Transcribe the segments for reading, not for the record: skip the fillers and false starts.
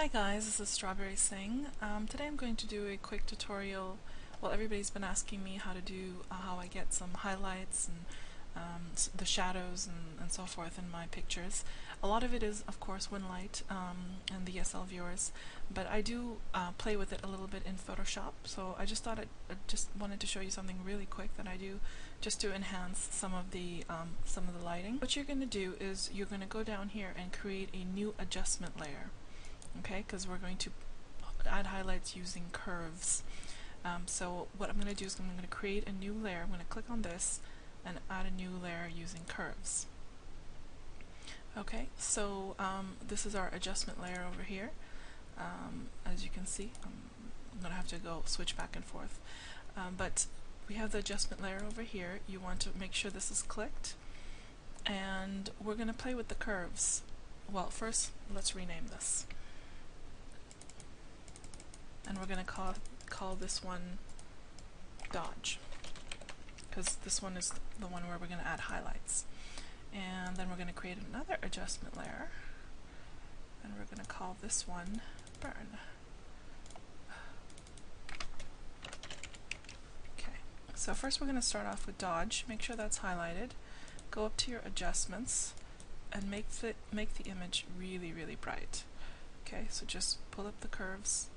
Hi guys, this is Strawberry Singh. Today I'm going to do a quick tutorial. Well, everybody's been asking me how to do how I get some highlights and the shadows and so forth in my pictures. A lot of it is, of course, Winlight and the SL viewers, but I do play with it a little bit in Photoshop. So I just thought I just wanted to show you something really quick that I do just to enhance some of the lighting. What you're going to do is you're going to go down here and create a new adjustment layer. Okay, because we're going to add highlights using curves. So what I'm going to do is I'm going to create a new layer. I'm going to click on this and add a new layer using curves. Okay, so this is our adjustment layer over here. As you can see, I'm going to have to go switch back and forth. But we have the adjustment layer over here. You want to make sure this is clicked. And we're going to play with the curves. Well, first, let's rename this. And we're going to call this one Dodge, because this one is the one where we're going to add highlights. And then we're going to create another adjustment layer, and we're going to call this one Burn. Okay, so first we're going to start off with Dodge. Make sure that's highlighted. Go up to your adjustments and make the image really, really bright. Okay, so just pull up the curves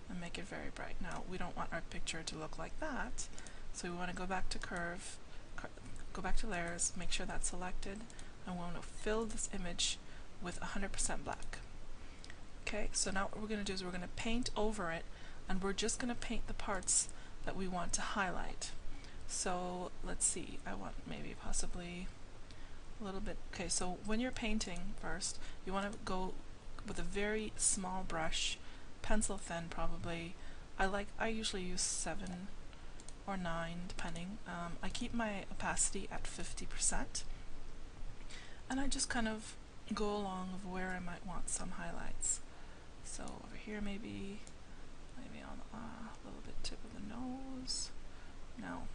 and make it very bright. Now, we don't want our picture to look like that, so we want to go back to go back to layers, make sure that's selected, and we want to fill this image with 100% black. Okay, so now what we're going to do is we're going to paint over it, and we're just going to paint the parts that we want to highlight. So let's see, I want maybe possibly a little bit. Okay, so when you're painting first, you want to go with a very small brush, pencil thin probably. I usually use 7 or 9 depending. I keep my opacity at 50%, and I just kind of go along of where I might want some highlights. So over here maybe on a little bit tip of the nose. Now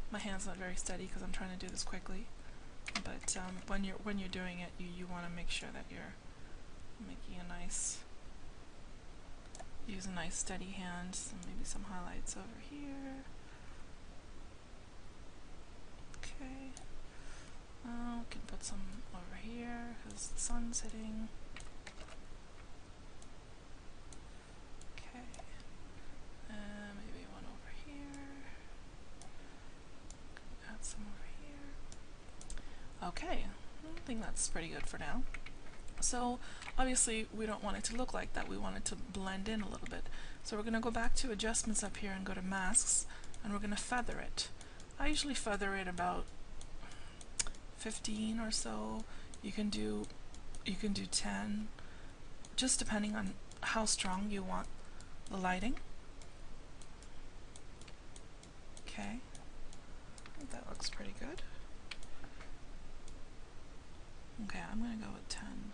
my hand's not very steady because I'm trying to do this quickly, but when you're doing it, you want to make sure that you're making a nice, use a nice steady hand. So maybe some highlights over here. Okay, we can put some over here because the sun's hitting. Okay, maybe one over here. Add some over here. Okay, I think that's pretty good for now. So obviously we don't want it to look like that, we want it to blend in a little bit. So we're going to go back to adjustments up here and go to masks, and we're going to feather it. I usually feather it about 15 or so. You can do 10, just depending on how strong you want the lighting. Okay, I think that looks pretty good. Okay, I'm going to go with 10.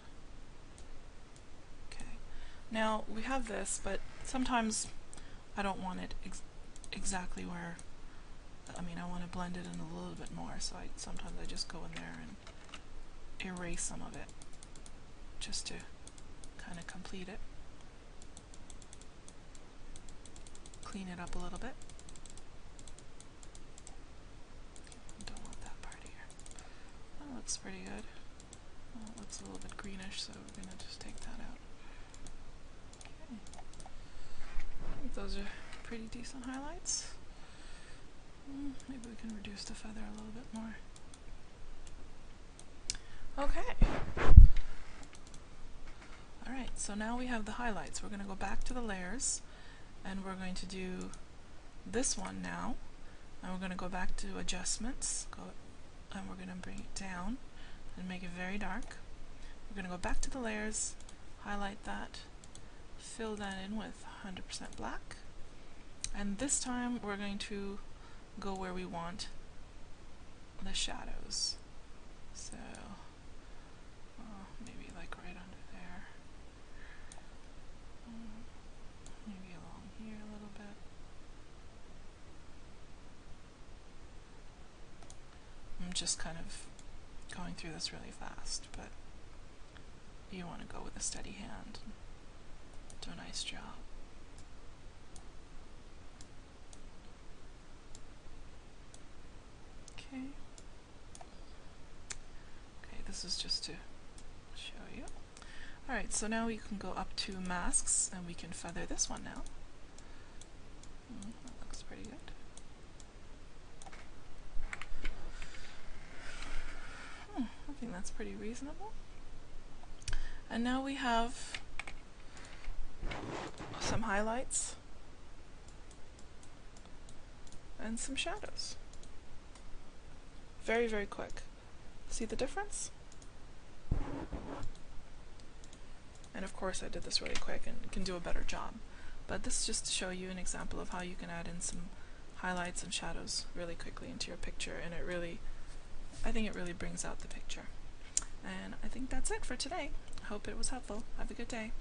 Now we have this, but sometimes I don't want it exactly where, I want to blend it in a little bit more, so sometimes I just go in there and erase some of it, just to kind of complete it. Clean it up a little bit. Don't want that part here. That looks pretty good. Well, it looks a little bit greenish, so we're going to just take that out. I think those are pretty decent highlights. Maybe we can reduce the feather a little bit more. Okay. Alright, so now we have the highlights. We're going to go back to the layers, and we're going to do this one now. And we're going to go back to adjustments, and we're going to bring it down and make it very dark. We're going to go back to the layers, highlight that, fill that in with 100% black, and this time we're going to go where we want the shadows. So maybe like right under there, maybe along here a little bit. I'm just kind of going through this really fast, but you want to go with a steady hand. Do a nice job. Okay. Okay, this is just to show you. Alright, so now we can go up to masks and we can feather this one now. That looks pretty good. I think that's pretty reasonable. And now we have some highlights and some shadows. Very, very quick. See the difference? And of course I did this really quick and can do a better job. But this is just to show you an example of how you can add in some highlights and shadows really quickly into your picture, and I think it really brings out the picture. And I think that's it for today. I hope it was helpful. Have a good day.